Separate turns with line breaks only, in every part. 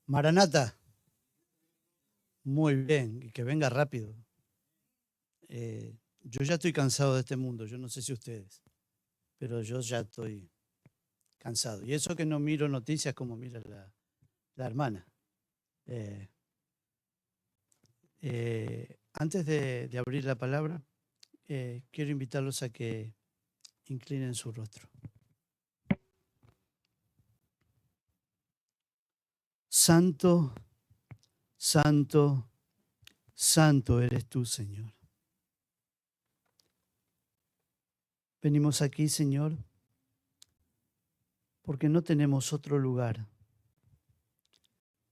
Maranata, muy bien, y que venga rápido. Yo ya estoy cansado de este mundo, yo no sé si ustedes, pero yo ya estoy cansado. Y eso que no miro noticias como mira la hermana. Antes de abrir la palabra, quiero invitarlos a que inclinen su rostro. Santo, santo, santo eres tú, Señor. Venimos aquí, Señor, porque no tenemos otro lugar,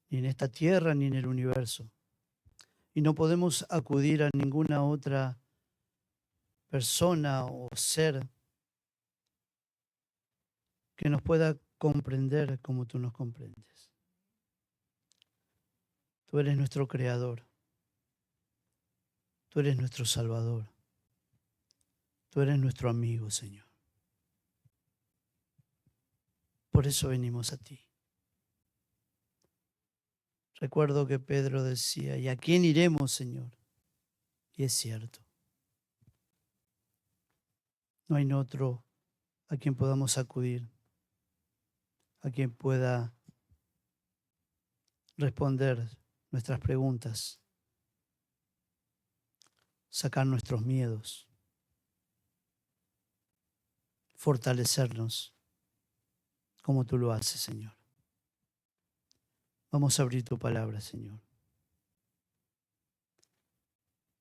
ni en esta tierra ni en el universo. Y no podemos acudir a ninguna otra persona o ser que nos pueda comprender como tú nos comprendes. Tú eres nuestro creador. Tú eres nuestro salvador. Tú eres nuestro amigo, Señor. Por eso venimos a ti. Recuerdo que Pedro decía, ¿y a quién iremos, Señor? Y es cierto. No hay otro a quien podamos acudir, a quien pueda responder nuestras preguntas, sacar nuestros miedos, fortalecernos como tú lo haces, Señor. Vamos a abrir tu palabra, Señor.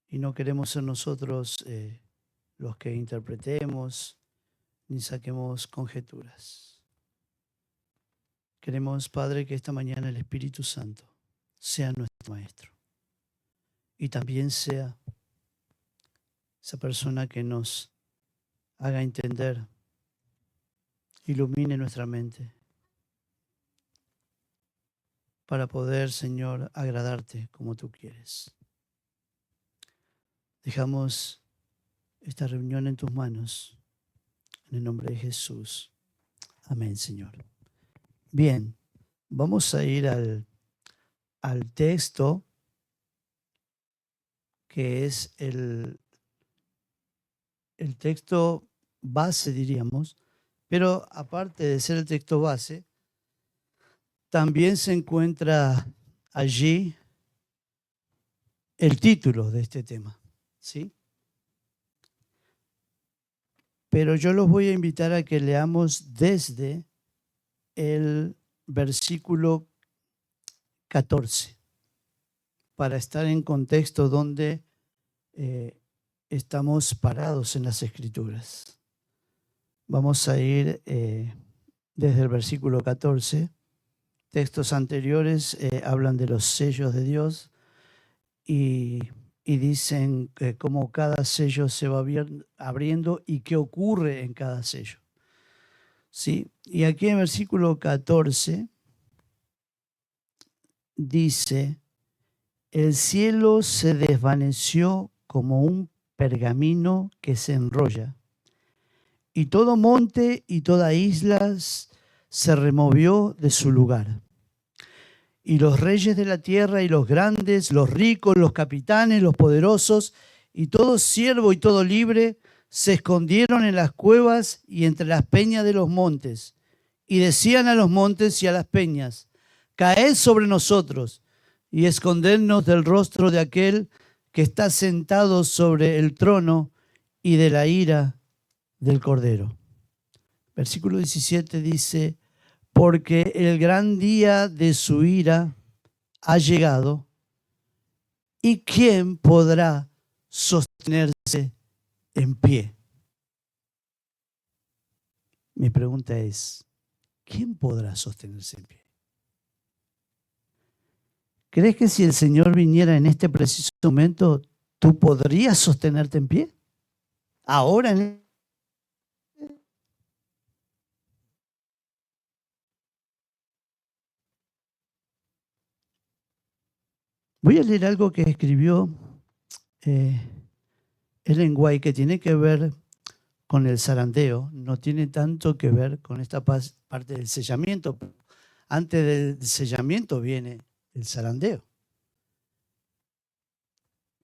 Y no queremos ser nosotros los que interpretemos ni saquemos conjeturas. Queremos, Padre, que esta mañana el Espíritu Santo sea nuestro Maestro y también sea esa persona que nos haga entender, ilumine nuestra mente para poder, Señor, agradarte como tú quieres. Dejamos esta reunión en tus manos, en el nombre de Jesús. Amén, Señor. Bien, vamos a ir al texto que es el texto base, diríamos, pero aparte de ser el texto base, también se encuentra allí el título de este tema, ¿sí? Pero yo los voy a invitar a que leamos desde el versículo 14 para estar en contexto donde estamos parados en las Escrituras. Vamos a ir desde el versículo 14. Textos anteriores hablan de los sellos de Dios y dicen cómo cada sello se va abriendo y qué ocurre en cada sello. ¿Sí? Y aquí en el versículo 14 dice, el cielo se desvaneció como un pergamino que se enrolla, y todo monte y toda isla se removió de su lugar. Y los reyes de la tierra y los grandes, los ricos, los capitanes, los poderosos, y todo siervo y todo libre, se escondieron en las cuevas y entre las peñas de los montes. Y decían a los montes y a las peñas, caed sobre nosotros y escondednos del rostro de aquel que está sentado sobre el trono y de la ira del Cordero. Versículo 17 dice, porque el gran día de su ira ha llegado, ¿y quién podrá sostenerse en pie? Mi pregunta es, ¿quién podrá sostenerse en pie? ¿Crees que si el Señor viniera en este preciso momento, tú podrías sostenerte en pie? Ahora, voy a leer algo que escribió Ellen White, que tiene que ver con el zarandeo, no tiene tanto que ver con esta parte del sellamiento. antes del sellamiento viene el zarandeo.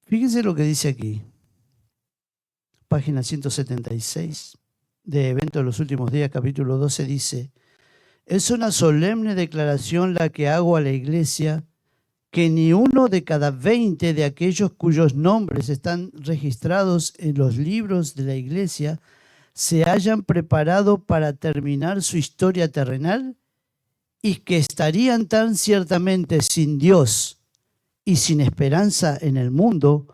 Fíjense lo que dice aquí, página 176 de Evento de los Últimos Días, capítulo 12, dice: es una solemne declaración la que hago a la iglesia, que ni uno de cada 20 de aquellos cuyos nombres están registrados en los libros de la iglesia se hayan preparado para terminar su historia terrenal, y que estarían tan ciertamente sin Dios y sin esperanza en el mundo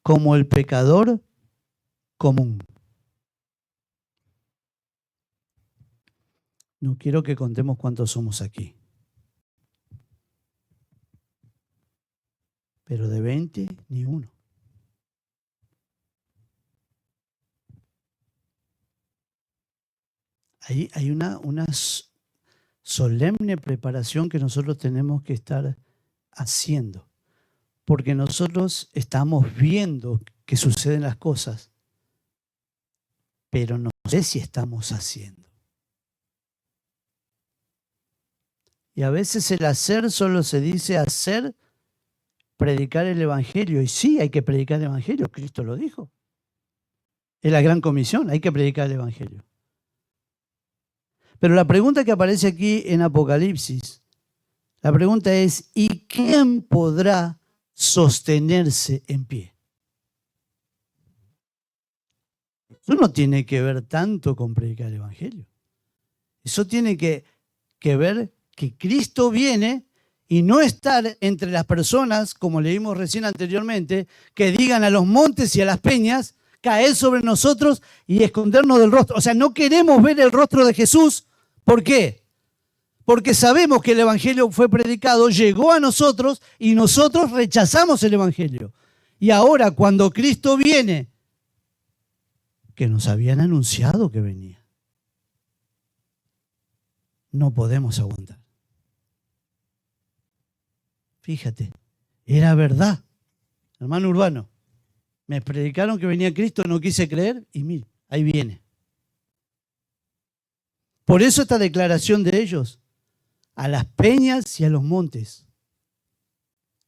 como el pecador común. No quiero que contemos cuántos somos aquí, pero de 20 ni uno. Hay una solemne preparación que nosotros tenemos que estar haciendo, porque nosotros estamos viendo que suceden las cosas, pero no sé si estamos haciendo. Y a veces el hacer solo se dice hacer, predicar el evangelio. Y sí, hay que predicar el evangelio, Cristo lo dijo. Es la gran comisión, hay que predicar el evangelio. Pero la pregunta que aparece aquí en Apocalipsis, la pregunta es: ¿y quién podrá sostenerse en pie? Eso no tiene que ver tanto con predicar el evangelio. Eso tiene que ver que Cristo viene y no estar entre las personas, como leímos recién anteriormente, que digan a los montes y a las peñas: caed sobre nosotros y escondernos del rostro. O sea, no queremos ver el rostro de Jesús. ¿Por qué? Porque sabemos que el evangelio fue predicado, llegó a nosotros y nosotros rechazamos el evangelio. Y ahora, cuando Cristo viene, que nos habían anunciado que venía, no podemos aguantar. Fíjate, era verdad. Hermano Urbano, me predicaron que venía Cristo, no quise creer y mire, ahí viene. Por eso esta declaración de ellos: a las peñas y a los montes,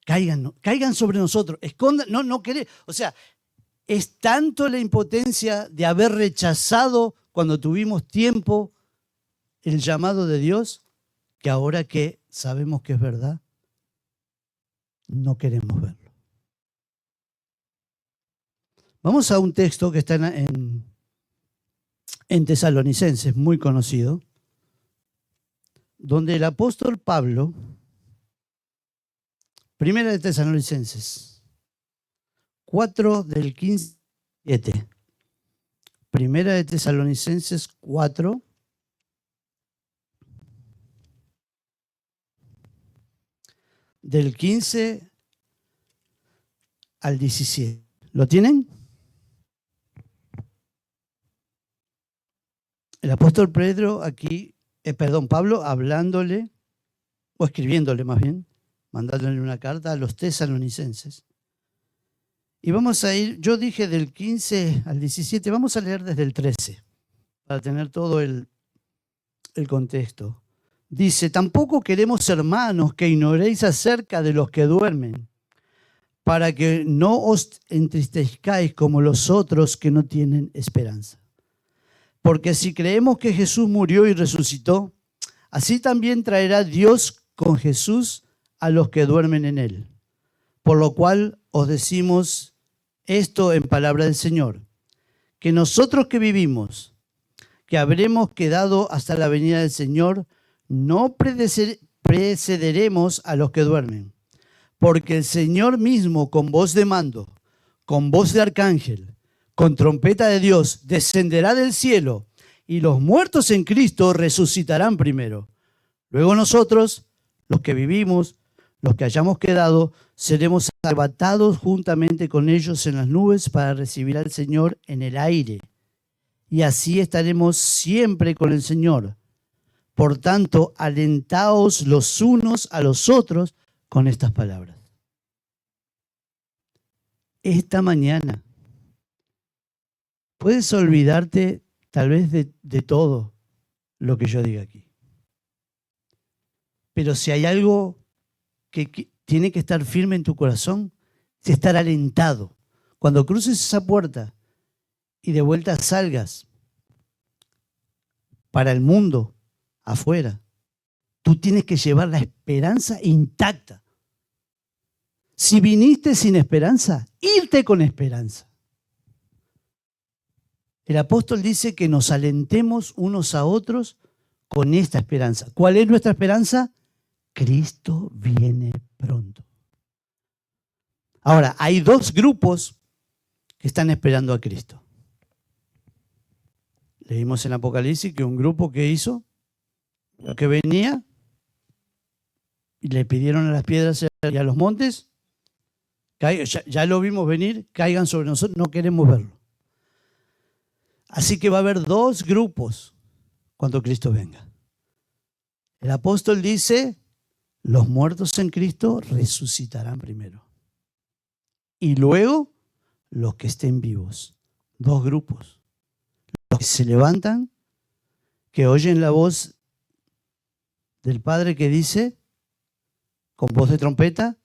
caigan sobre nosotros, escondan, no querer. O sea, es tanto la impotencia de haber rechazado cuando tuvimos tiempo el llamado de Dios, que ahora que sabemos que es verdad, no queremos verlo. Vamos a un texto que está en Tesalonicenses, muy conocido, donde el apóstol Pablo, primera de Tesalonicenses 4 del 15 al 17, primera de Tesalonicenses 4, del 15 al 17. ¿Lo tienen? El apóstol Pablo hablándole, o escribiéndole más bien, mandándole una carta a los tesalonicenses. Y vamos a ir, yo dije del 15 al 17, vamos a leer desde el 13, para tener todo el contexto. Dice: tampoco queremos, hermanos, que ignoréis acerca de los que duermen, para que no os entristezcáis como los otros que no tienen esperanza. Porque si creemos que Jesús murió y resucitó, así también traerá Dios con Jesús a los que duermen en él. Por lo cual os decimos esto en palabra del Señor, que nosotros que vivimos, que habremos quedado hasta la venida del Señor, no precederemos a los que duermen. Porque el Señor mismo, con voz de mando, con voz de arcángel, con trompeta de Dios, descenderá del cielo, y los muertos en Cristo resucitarán primero. Luego nosotros, los que vivimos, los que hayamos quedado, seremos arrebatados juntamente con ellos en las nubes para recibir al Señor en el aire. Y así estaremos siempre con el Señor. Por tanto, alentaos los unos a los otros con estas palabras. Esta mañana puedes olvidarte tal vez de todo lo que yo diga aquí. Pero si hay algo que tiene que estar firme en tu corazón, es estar alentado. Cuando cruces esa puerta y de vuelta salgas para el mundo afuera, tú tienes que llevar la esperanza intacta. Si viniste sin esperanza, irte con esperanza. El apóstol dice que nos alentemos unos a otros con esta esperanza. ¿Cuál es nuestra esperanza? Cristo viene pronto. Ahora, hay dos grupos que están esperando a Cristo. Leímos en Apocalipsis que un grupo que hizo, que venía y le pidieron a las piedras y a los montes, ya lo vimos venir, caigan sobre nosotros, no queremos verlo. Así que va a haber dos grupos cuando Cristo venga. El apóstol dice, los muertos en Cristo resucitarán primero. Y luego los que estén vivos. Dos grupos. Los que se levantan, que oyen la voz del Padre que dice, con voz de trompeta,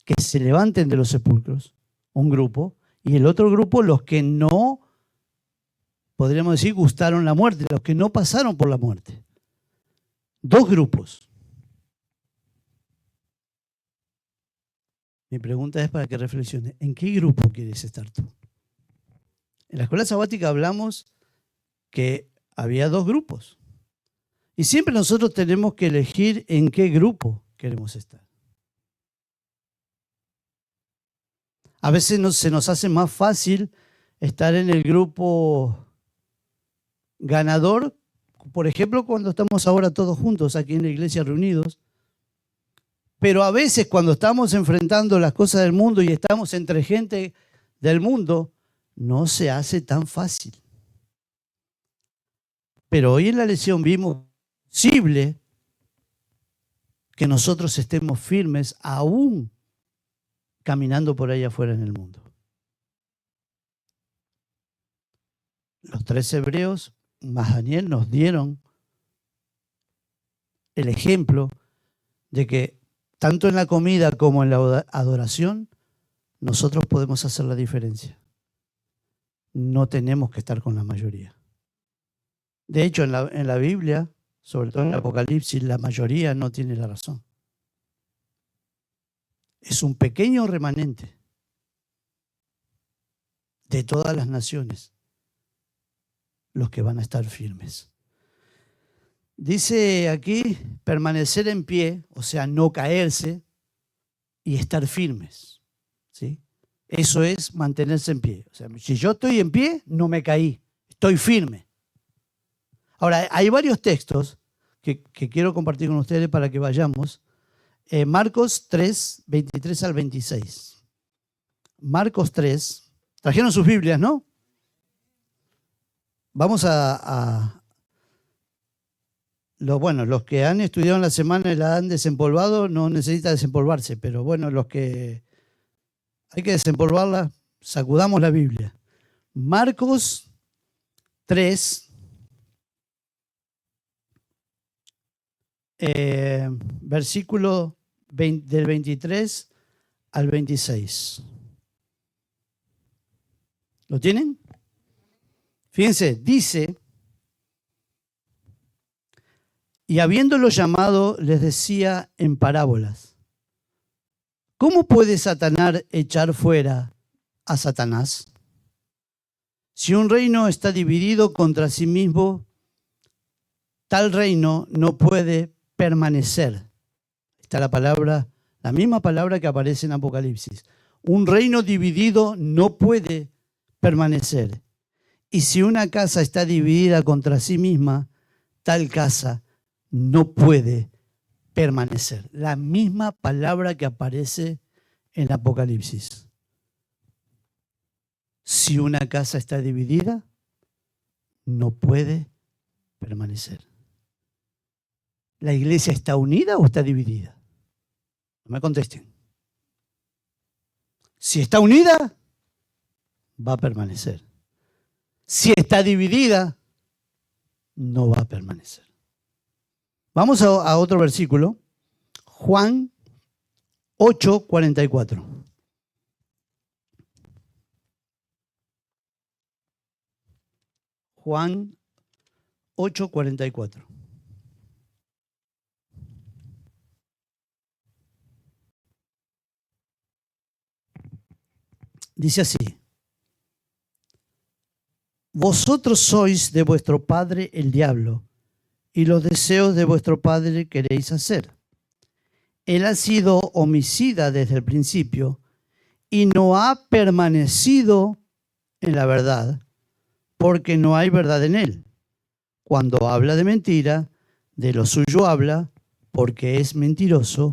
que se levanten de los sepulcros. Un grupo. Y el otro grupo, los que no, podríamos decir, gustaron la muerte, los que no pasaron por la muerte. Dos grupos. Mi pregunta es para que reflexiones. ¿En qué grupo quieres estar tú? En la escuela sabática hablamos que había dos grupos. Y siempre nosotros tenemos que elegir en qué grupo queremos estar. A veces se nos hace más fácil estar en el grupo ganador, por ejemplo, cuando estamos ahora todos juntos aquí en la iglesia reunidos. Pero a veces cuando estamos enfrentando las cosas del mundo y estamos entre gente del mundo, no se hace tan fácil. Pero hoy en la lección vimos posible que nosotros estemos firmes aún caminando por ahí afuera en el mundo. Los 3 hebreos, más Daniel, nos dieron el ejemplo de que tanto en la comida como en la adoración, nosotros podemos hacer la diferencia. No tenemos que estar con la mayoría. De hecho, en la Biblia, sobre todo en el Apocalipsis, la mayoría no tiene la razón. Es un pequeño remanente de todas las naciones los que van a estar firmes. Dice aquí, permanecer en pie, o sea, no caerse y estar firmes, ¿sí? Eso es mantenerse en pie. O sea, si yo estoy en pie, no me caí, estoy firme. Ahora, hay varios textos que quiero compartir con ustedes para que vayamos. Marcos 3, 23 al 26. Marcos 3. Trajeron sus Biblias, ¿no? Vamos los que han estudiado en la semana y la han desempolvado no necesita desempolvarse, pero bueno, los que hay que desempolvarla, sacudamos la Biblia. Marcos 3, versículo del 23 al 26. ¿Lo tienen? Fíjense, dice, y habiéndolo llamado, les decía en parábolas, ¿cómo puede Satanás echar fuera a Satanás? Si un reino está dividido contra sí mismo, tal reino no puede permanecer. Está la misma palabra que aparece en Apocalipsis. Un reino dividido no puede permanecer. Y si una casa está dividida contra sí misma, tal casa no puede permanecer. La misma palabra que aparece en Apocalipsis. Si una casa está dividida, no puede permanecer. ¿La iglesia está unida o está dividida? No me contesten. Si está unida, va a permanecer. Si está dividida, no va a permanecer. Vamos a otro versículo, Juan 8:44. Juan 8:44. Dice así: vosotros sois de vuestro padre el diablo, y los deseos de vuestro padre queréis hacer. Él ha sido homicida desde el principio y no ha permanecido en la verdad, porque no hay verdad en él. Cuando habla de mentira, de lo suyo habla, porque es mentiroso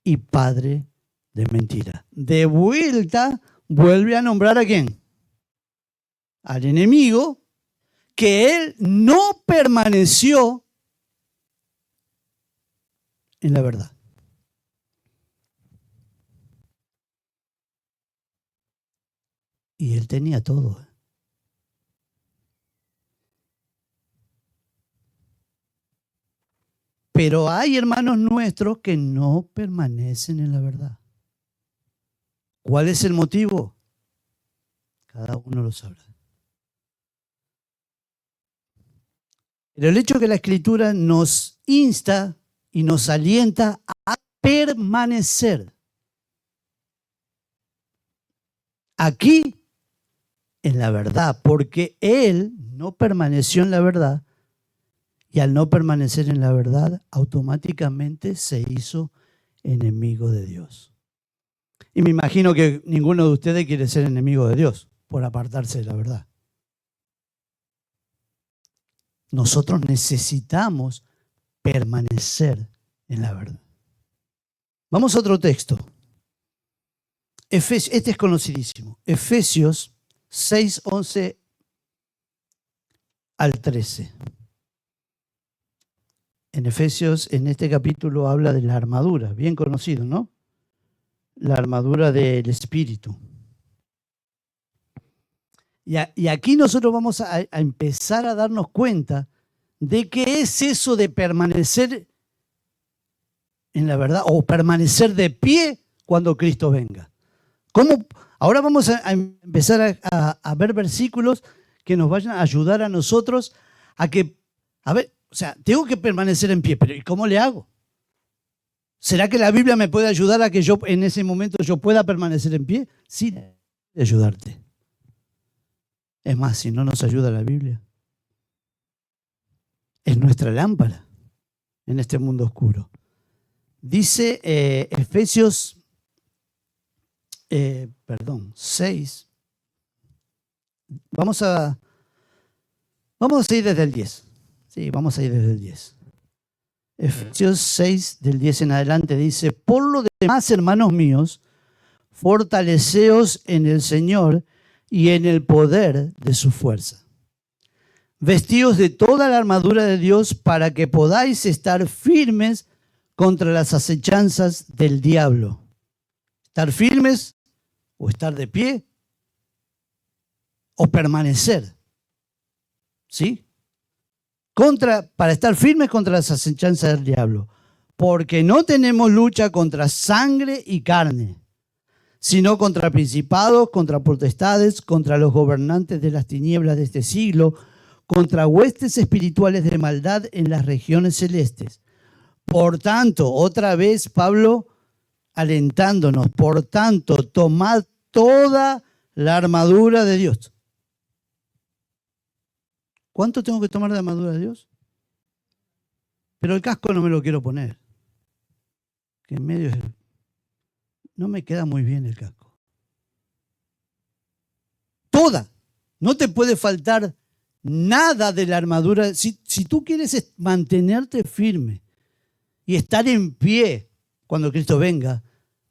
y padre de mentira. De vuelta, vuelve a nombrar ¿a quién? Al enemigo, que él no permaneció en la verdad. Y él tenía todo. Pero hay hermanos nuestros que no permanecen en la verdad. ¿Cuál es el motivo? Cada uno lo sabrá. Pero el hecho de que la Escritura nos insta y nos alienta a permanecer aquí en la verdad, porque él no permaneció en la verdad y al no permanecer en la verdad automáticamente se hizo enemigo de Dios. Y me imagino que ninguno de ustedes quiere ser enemigo de Dios por apartarse de la verdad. Nosotros necesitamos permanecer en la verdad. Vamos a otro texto. Este es conocidísimo. Efesios 6, 11 al 13. En Efesios, en este capítulo, habla de la armadura, bien conocido, ¿no? La armadura del Espíritu. Y aquí nosotros vamos a empezar a darnos cuenta de qué es eso de permanecer en la verdad o permanecer de pie cuando Cristo venga. ¿Cómo? Ahora vamos a empezar a ver versículos que nos vayan a ayudar a nosotros a que, a ver, o sea, tengo que permanecer en pie, pero ¿y cómo le hago? ¿Será que la Biblia me puede ayudar a que yo en ese momento yo pueda permanecer en pie? Sí, ayudarte. Es más, si no nos ayuda la Biblia, es nuestra lámpara en este mundo oscuro. Dice Efesios 6. Vamos a ir desde el 10. Sí, vamos a ir desde el 10. Efesios 6, del 10 en adelante, dice: por lo demás, hermanos míos, fortaleceos en el Señor y en el poder de su fuerza. Vestíos de toda la armadura de Dios para que podáis estar firmes contra las acechanzas del diablo. Estar firmes o estar de pie o permanecer. ¿Sí? Para estar firmes contra las acechanzas del diablo. Porque no tenemos lucha contra sangre y carne, sino contra principados, contra potestades, contra los gobernantes de las tinieblas de este siglo, contra huestes espirituales de maldad en las regiones celestes. Por tanto, otra vez Pablo alentándonos, por tanto, tomad toda la armadura de Dios. ¿Cuánto tengo que tomar de armadura de Dios? Pero el casco no me lo quiero poner. Que en medio no me queda muy bien el casco. Toda. No te puede faltar nada de la armadura. Si tú quieres mantenerte firme y estar en pie cuando Cristo venga,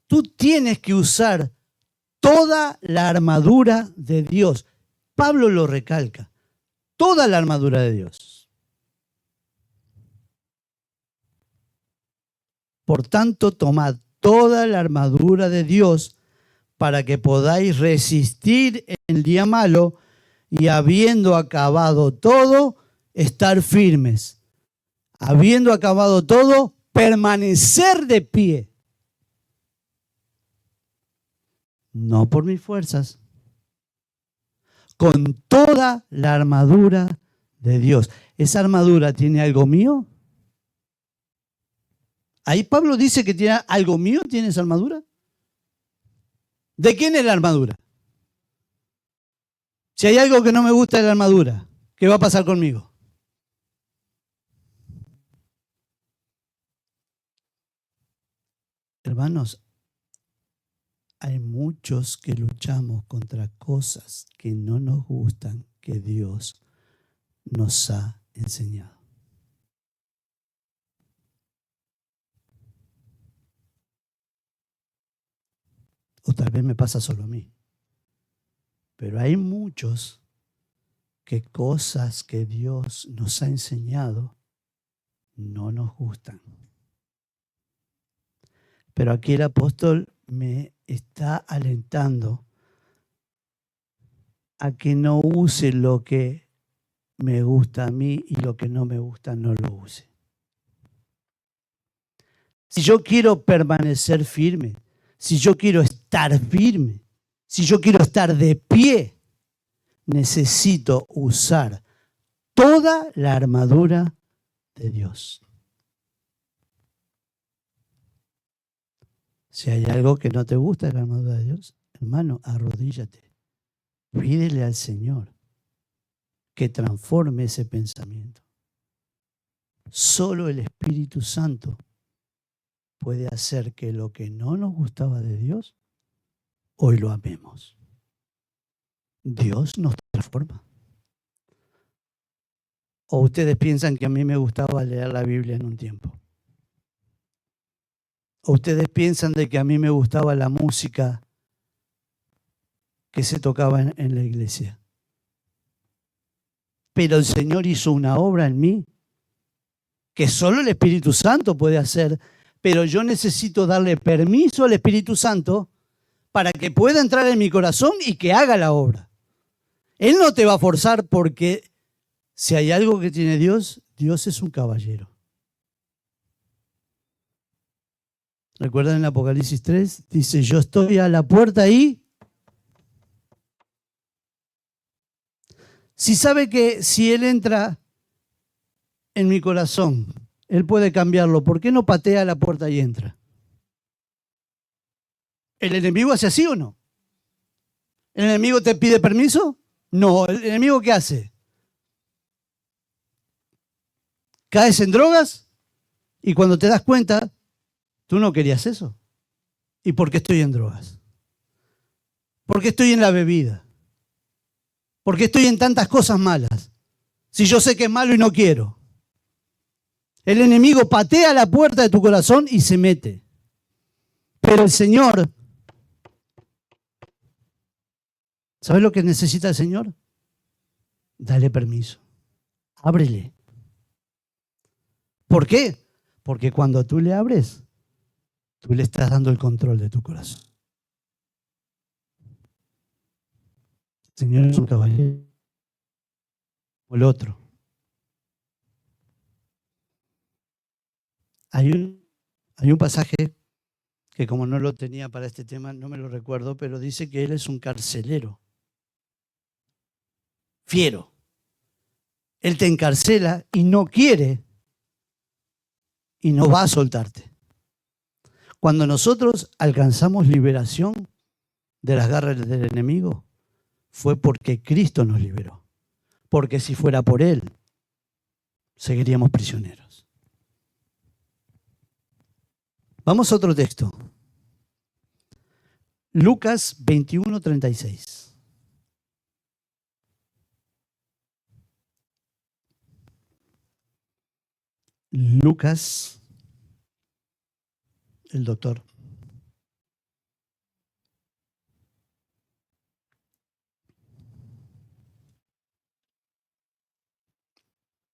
tú tienes que usar toda la armadura de Dios. Pablo lo recalca. Toda la armadura de Dios. Por tanto, tomad toda la armadura de Dios para que podáis resistir en el día malo y habiendo acabado todo, estar firmes. Habiendo acabado todo, permanecer de pie. No por mis fuerzas, con toda la armadura de Dios. ¿Esa armadura tiene algo mío? Ahí Pablo dice que tiene algo mío, ¿tiene esa armadura? ¿De quién es la armadura? Si hay algo que no me gusta de la armadura, ¿qué va a pasar conmigo? Hermanos, hay muchos que luchamos contra cosas que no nos gustan, que Dios nos ha enseñado. O tal vez me pasa solo a mí. Pero hay muchos que cosas que Dios nos ha enseñado no nos gustan. Pero aquí el apóstol me está alentando a que no use lo que me gusta a mí y lo que no me gusta no lo use. Si yo quiero permanecer firme, si yo quiero estar firme, si yo quiero estar de pie, necesito usar toda la armadura de Dios. Si hay algo que no te gusta de la armadura de Dios, hermano, arrodíllate. Pídele al Señor que transforme ese pensamiento. Solo el Espíritu Santo puede hacer que lo que no nos gustaba de Dios, hoy lo amemos. Dios nos transforma. ¿O ustedes piensan que a mí me gustaba leer la Biblia en un tiempo? ¿O ustedes piensan de que a mí me gustaba la música que se tocaba en la iglesia? Pero el Señor hizo una obra en mí que solo el Espíritu Santo puede hacer, pero yo necesito darle permiso al Espíritu Santo para que pueda entrar en mi corazón y que haga la obra. Él no te va a forzar, porque si hay algo que tiene Dios, Dios es un caballero. ¿Recuerdan en Apocalipsis 3? Dice, yo estoy a la puerta y... Si sabe que si Él entra en mi corazón, Él puede cambiarlo, ¿por qué no patea la puerta y entra? ¿El enemigo hace así o no? ¿El enemigo te pide permiso? No. ¿El enemigo qué hace? Caes en drogas y cuando te das cuenta, tú no querías eso. ¿Y por qué estoy en drogas? ¿Por qué estoy en la bebida? ¿Por qué estoy en tantas cosas malas? Si yo sé que es malo y no quiero. El enemigo patea la puerta de tu corazón y se mete. Pero el Señor, ¿sabes lo que necesita el Señor? Dale permiso. Ábrele. ¿Por qué? Porque cuando tú le abres, tú le estás dando el control de tu corazón. El Señor es un caballero. O el otro. Hay un pasaje que, como no lo tenía para este tema, no me lo recuerdo, pero dice que Él es un carcelero. Fiero. Él te encarcela y no quiere y no va a soltarte. Cuando nosotros alcanzamos liberación de las garras del enemigo, fue porque Cristo nos liberó. Porque si fuera por Él, seguiríamos prisioneros. Vamos a otro texto. Lucas 21:36. Lucas, el doctor.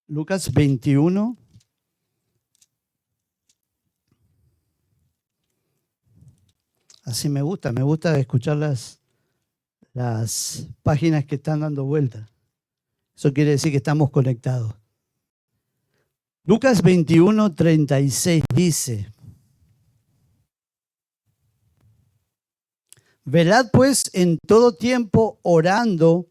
Lucas 21. Así me gusta escuchar las páginas que están dando vuelta. Eso quiere decir que estamos conectados. Lucas 21:36 dice: velad pues en todo tiempo orando,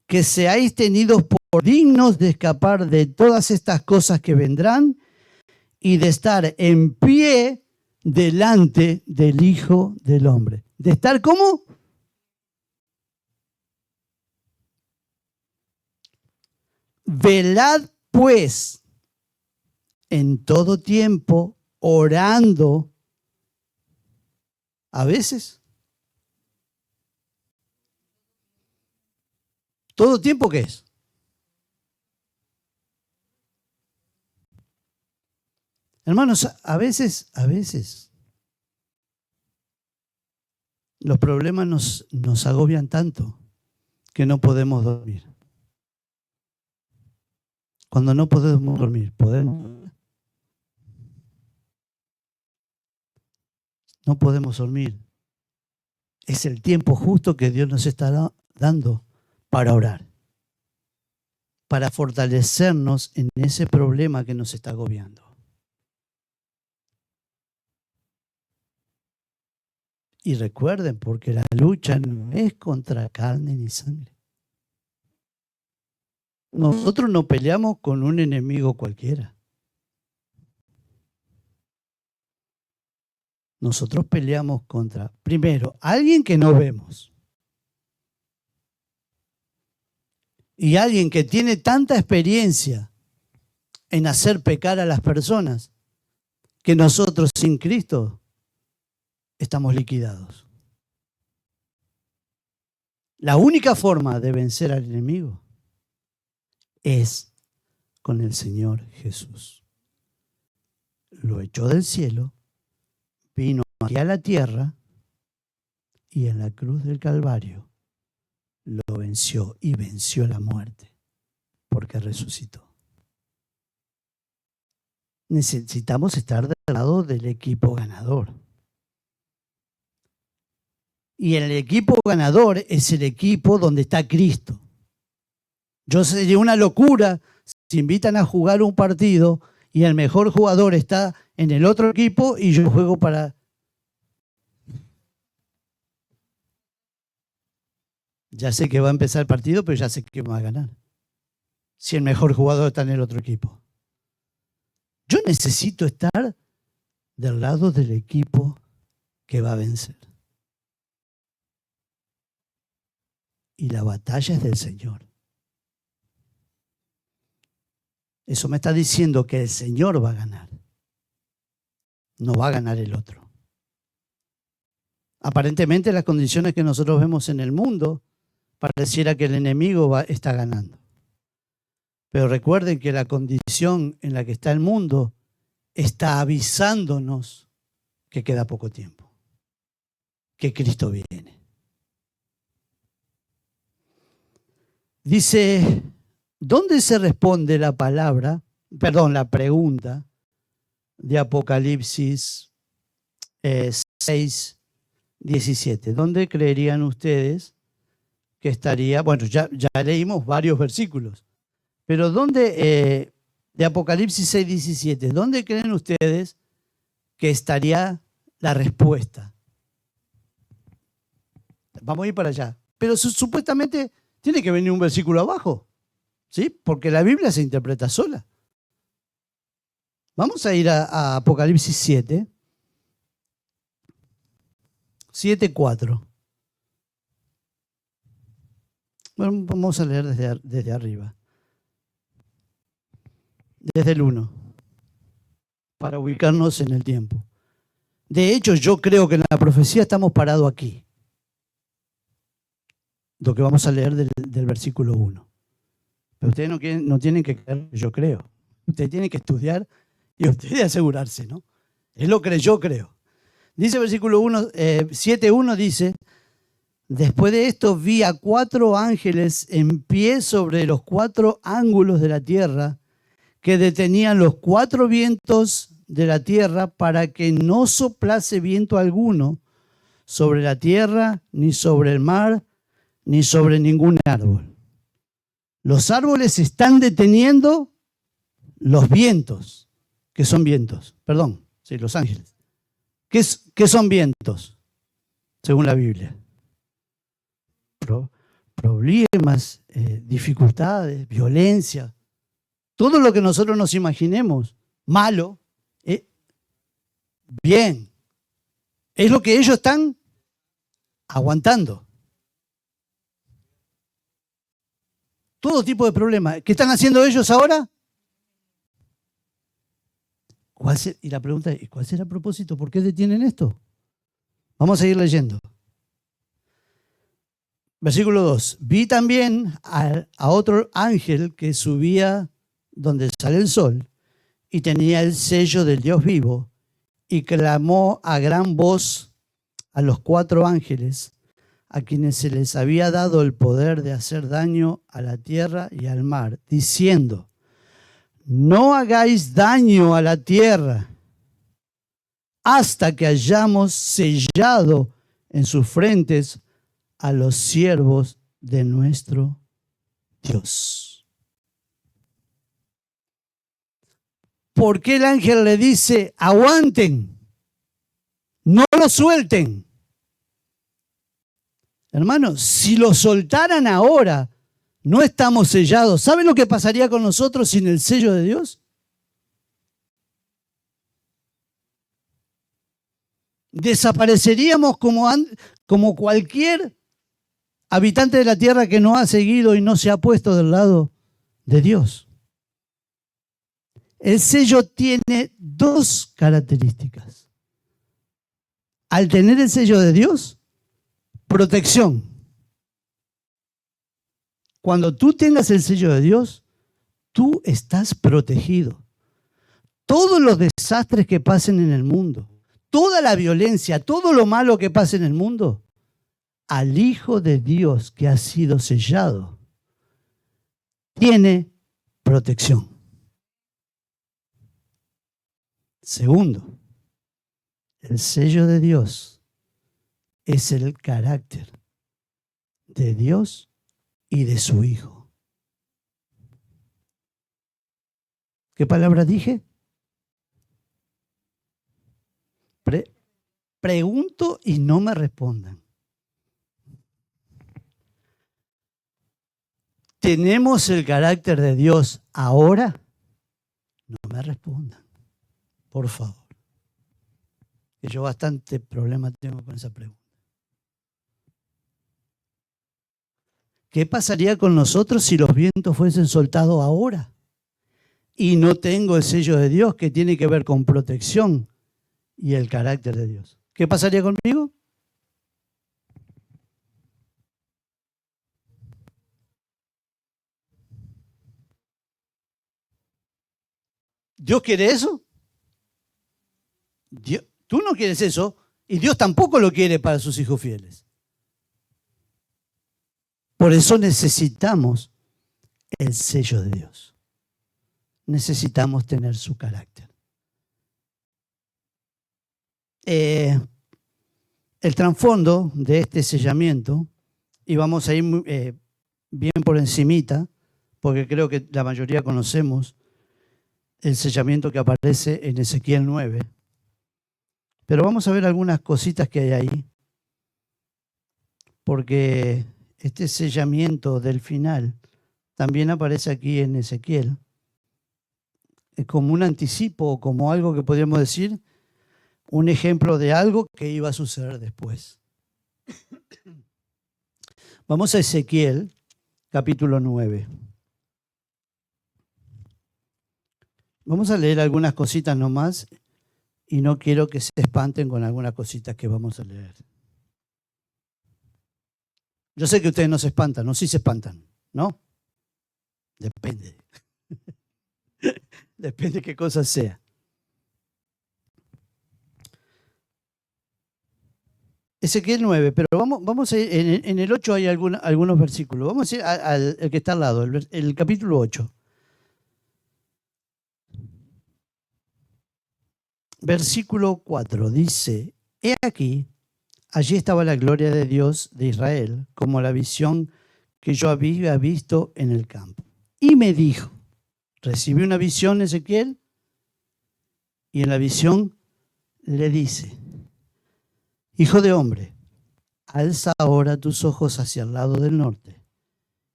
que seáis tenidos por dignos de escapar de todas estas cosas que vendrán y de estar en pie delante del Hijo del Hombre. ¿De estar cómo? Velad pues en todo tiempo orando, a veces. ¿Todo tiempo qué es? Hermanos, a veces los problemas nos agobian tanto que no podemos dormir. Cuando no podemos dormir, no podemos dormir. Es el tiempo justo que Dios nos está dando para orar, para fortalecernos en ese problema que nos está agobiando. Y recuerden, porque la lucha no es contra carne ni sangre. Nosotros no peleamos con un enemigo cualquiera. Nosotros peleamos contra, primero, alguien que no vemos. Y alguien que tiene tanta experiencia en hacer pecar a las personas, que nosotros sin Cristo estamos liquidados. La única forma de vencer al enemigo es con el Señor Jesús. Lo echó del cielo, vino aquí a la tierra y en la cruz del Calvario lo venció y venció la muerte porque resucitó. Necesitamos estar del lado del equipo ganador. Y el equipo ganador es el equipo donde está Cristo. Yo sería una locura si invitan a jugar un partido y el mejor jugador está en el otro equipo y yo juego para... Ya sé que va a empezar el partido, pero ya sé que va a ganar. Si el mejor jugador está en el otro equipo. Yo necesito estar del lado del equipo que va a vencer. Y la batalla es del Señor. Eso me está diciendo que el Señor va a ganar. No va a ganar el otro. Aparentemente las condiciones que nosotros vemos en el mundo pareciera que el enemigo está ganando. Pero recuerden que la condición en la que está el mundo está avisándonos que queda poco tiempo, que Cristo viene. Dice, ¿dónde se responde la pregunta de Apocalipsis 6:17? ¿Dónde creerían ustedes que estaría? Bueno, ya leímos varios versículos, pero ¿dónde, de Apocalipsis 6:17, dónde creen ustedes que estaría la respuesta? Vamos a ir para allá. Pero supuestamente tiene que venir un versículo abajo, ¿sí? Porque la Biblia se interpreta sola. Vamos a ir a Apocalipsis 7:4. Bueno, vamos a leer desde arriba. Desde el 1, para ubicarnos en el tiempo. De hecho, yo creo que en la profecía estamos parados aquí. Lo que vamos a leer del versículo 1. Pero ustedes no tienen que creer, yo creo. Ustedes tienen que estudiar y ustedes asegurarse, ¿no? Es lo que yo creo. Dice el versículo 7:1 dice, después de esto vi a 4 ángeles en pie sobre los 4 ángulos de la tierra, que detenían los 4 vientos de la tierra para que no soplase viento alguno sobre la tierra, ni sobre el mar, ni sobre ningún árbol. Los árboles están deteniendo los vientos. ¿Qué son vientos? Perdón, sí, los ángeles. ¿Qué son vientos? Según la Biblia. Problemas, dificultades, violencia. Todo lo que nosotros nos imaginemos malo, bien. Es lo que ellos están aguantando. Todo tipo de problemas. ¿Qué están haciendo ellos ahora? Y la pregunta es, ¿cuál será el propósito? ¿Por qué detienen esto? Vamos a seguir leyendo. Versículo 2. Vi también a otro ángel que subía donde sale el sol y tenía el sello del Dios vivo y clamó a gran voz a los 4 ángeles a quienes se les había dado el poder de hacer daño a la tierra y al mar, diciendo: no hagáis daño a la tierra hasta que hayamos sellado en sus frentes a los siervos de nuestro Dios. ¿Por qué el ángel le dice: aguanten, no lo suelten? Hermanos, si lo soltaran ahora, no estamos sellados. ¿Saben lo que pasaría con nosotros sin el sello de Dios? Desapareceríamos como cualquier habitante de la tierra que no ha seguido y no se ha puesto del lado de Dios. El sello tiene 2 características. Al tener el sello de Dios, protección. Cuando tú tengas el sello de Dios, tú estás protegido. Todos los desastres que pasen en el mundo, toda la violencia, todo lo malo que pase en el mundo, al Hijo de Dios que ha sido sellado, tiene protección. Segundo, el sello de Dios es el carácter de Dios y de su Hijo. ¿Qué palabra dije? Pregunto y no me respondan. ¿Tenemos el carácter de Dios ahora? No me respondan, por favor. Que yo bastante problema tengo con esa pregunta. ¿Qué pasaría con nosotros si los vientos fuesen soltados ahora? Y no tengo el sello de Dios, que tiene que ver con protección y el carácter de Dios. ¿Qué pasaría conmigo? ¿Dios quiere eso? Tú no quieres eso y Dios tampoco lo quiere para sus hijos fieles. Por eso necesitamos el sello de Dios. Necesitamos tener su carácter. El trasfondo de este sellamiento, y vamos a ir bien por encimita, porque creo que la mayoría conocemos el sellamiento que aparece en Ezequiel 9. Pero vamos a ver algunas cositas que hay ahí, porque este sellamiento del final también aparece aquí en Ezequiel. Es como un anticipo, como algo que podríamos decir, un ejemplo de algo que iba a suceder después. Vamos a Ezequiel, capítulo 9. Vamos a leer algunas cositas nomás y no quiero que se espanten con algunas cositas que vamos a leer. Yo sé que ustedes no se espantan, no, sí se espantan, ¿no? Depende. Depende de qué cosa sea. Ezequiel 9, pero vamos a ir, en el 8 hay algunos versículos. Vamos a ir al que está al lado, el capítulo 8. Versículo 4 dice: he aquí, allí estaba la gloria de Dios de Israel, como la visión que yo había visto en el campo. Y me dijo, Recibe una visión Ezequiel y en la visión le dice: Hijo de hombre, alza ahora tus ojos hacia el lado del norte.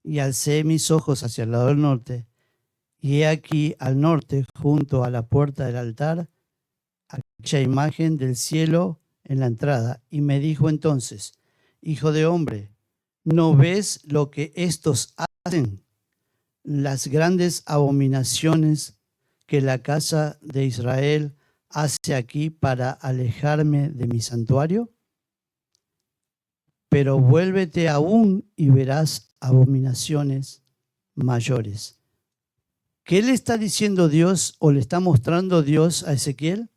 Y alcé mis ojos hacia el lado del norte, y he aquí al norte, junto a la puerta del altar, aquella imagen del cielo en la entrada. Y me dijo entonces: Hijo de hombre, ¿no ves lo que estos hacen? Las grandes abominaciones que la casa de Israel hace aquí para alejarme de mi santuario. Pero vuélvete aún y verás abominaciones mayores. ¿Qué le está diciendo Dios o le está mostrando Dios a Ezequiel?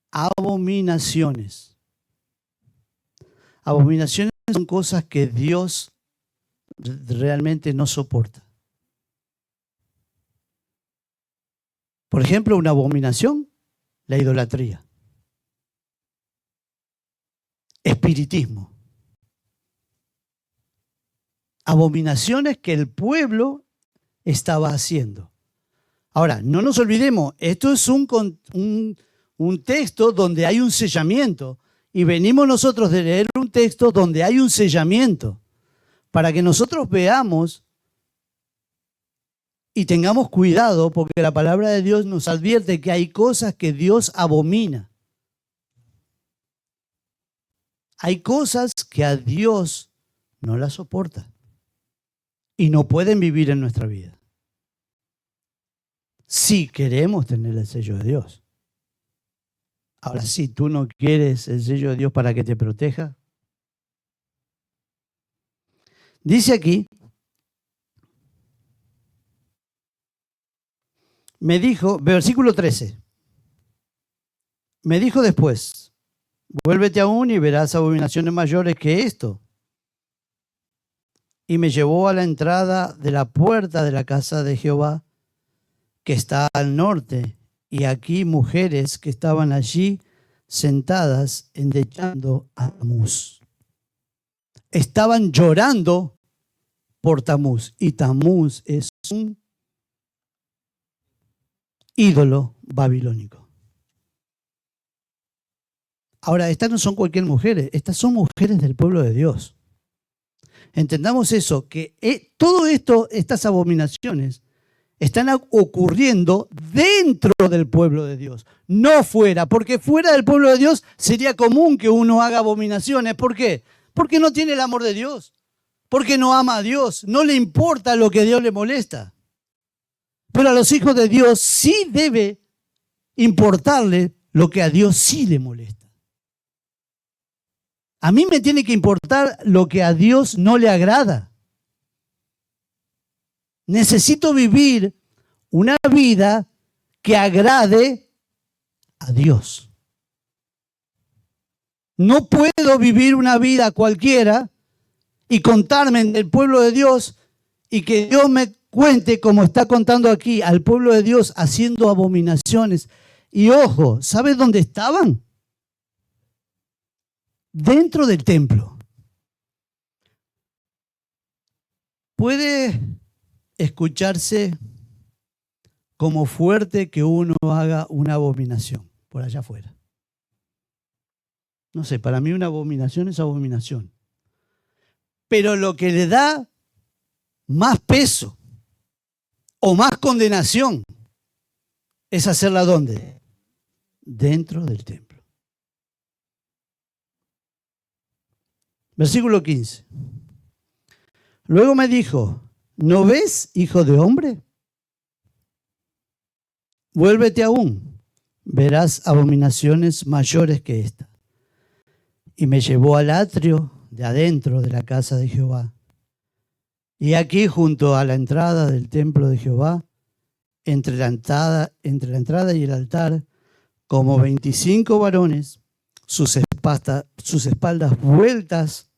Abominaciones. Abominaciones son cosas que Dios realmente no soporta. Por ejemplo, una abominación, la idolatría. Espiritismo. Abominaciones que el pueblo estaba haciendo. Ahora, no nos olvidemos, esto es un texto donde hay un sellamiento. Y venimos nosotros de leer un texto donde hay un sellamiento. Para que nosotros veamos y tengamos cuidado, porque la palabra de Dios nos advierte que hay cosas que Dios abomina. Hay cosas que a Dios no las soporta y no pueden vivir en nuestra vida. Si queremos tener el sello de Dios. Ahora, si tú no quieres el sello de Dios para que te proteja, dice aquí, me dijo, versículo 13, me dijo después: vuélvete aún y verás abominaciones mayores que esto. Y me llevó a la entrada de la puerta de la casa de Jehová, que está al norte, y aquí mujeres que estaban allí sentadas endechando a Tamuz. Estaban llorando por Tamuz, y Tamuz es un ídolo babilónico. Ahora, estas no son cualquier mujeres, estas son mujeres del pueblo de Dios. Entendamos eso, que todo esto, estas abominaciones, están ocurriendo dentro del pueblo de Dios, no fuera, porque fuera del pueblo de Dios sería común que uno haga abominaciones. ¿Por qué? Porque no tiene el amor de Dios, porque no ama a Dios, no le importa lo que a Dios le molesta. Pero a los hijos de Dios sí debe importarle lo que a Dios sí le molesta. A mí me tiene que importar lo que a Dios no le agrada. Necesito vivir una vida que agrade a Dios. No puedo vivir una vida cualquiera y contarme del pueblo de Dios y que Dios me cuente, como está contando aquí, al pueblo de Dios haciendo abominaciones. Y ojo, ¿sabes dónde estaban? Dentro del templo. Puede escucharse como fuerte que uno haga una abominación por allá afuera. No sé, para mí una abominación es abominación. Pero lo que le da más peso o más condenación es hacerla ¿dónde? Dentro del templo. Versículo 15. Luego me dijo: ¿no ves, hijo de hombre? Vuélvete aún, verás abominaciones mayores que esta. Y me llevó al atrio de adentro de la casa de Jehová. Y aquí, junto a la entrada del templo de Jehová, entre la entrada y el altar, como 25 varones, sus espaldas vueltas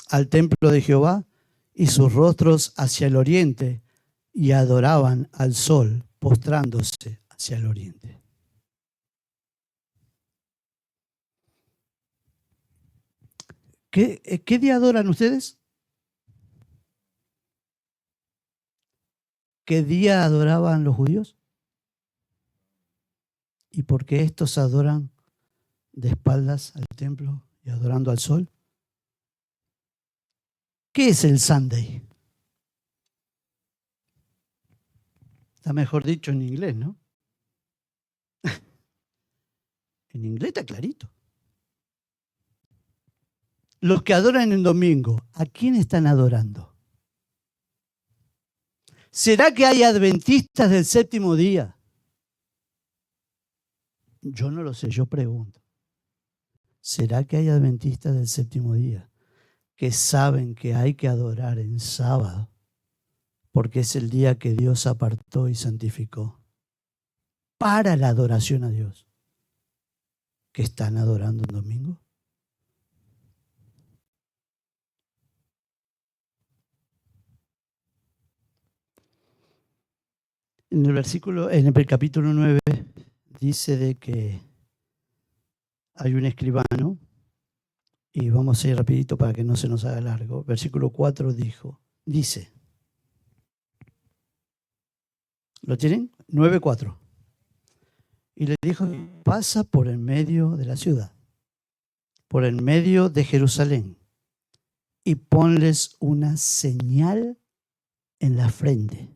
al templo de Jehová y sus rostros hacia el oriente, y adoraban al sol, postrándose hacia el oriente. ¿Qué día adoran ustedes? ¿qué día adoraban los judíos? ¿Y por qué estos adoran de espaldas al templo y adorando al sol? ¿Qué es el Sunday? Está mejor dicho en inglés, ¿no? En inglés está clarito. Los que adoran en domingo, ¿a quién están adorando? ¿Será que hay adventistas del séptimo día? Yo no lo sé, yo pregunto. ¿Será que hay adventistas del séptimo día que saben que hay que adorar en sábado porque es el día que Dios apartó y santificó para la adoración a Dios, que están adorando en domingo? En el capítulo 9 dice de que hay un escribano, y vamos a ir rapidito para que no se nos haga largo. Versículo 4 dice, ¿lo tienen? 9:4. Y le dijo, pasa por el medio de la ciudad, por el medio de Jerusalén, y ponles una señal en la frente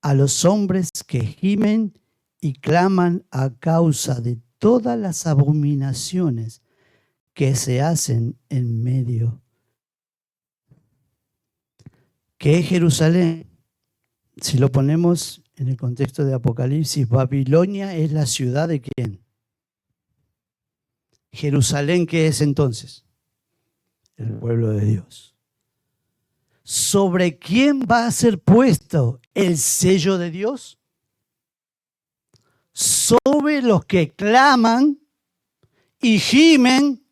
a los hombres que gimen y claman a causa de todas las abominaciones que se hacen en medio. ¿Qué es Jerusalén? Si lo ponemos en el contexto de Apocalipsis, Babilonia es la ciudad de ¿quién? Jerusalén, ¿qué es entonces? El pueblo de Dios. ¿Sobre quién va a ser puesto el sello de Dios? Sobre los que claman y gimen,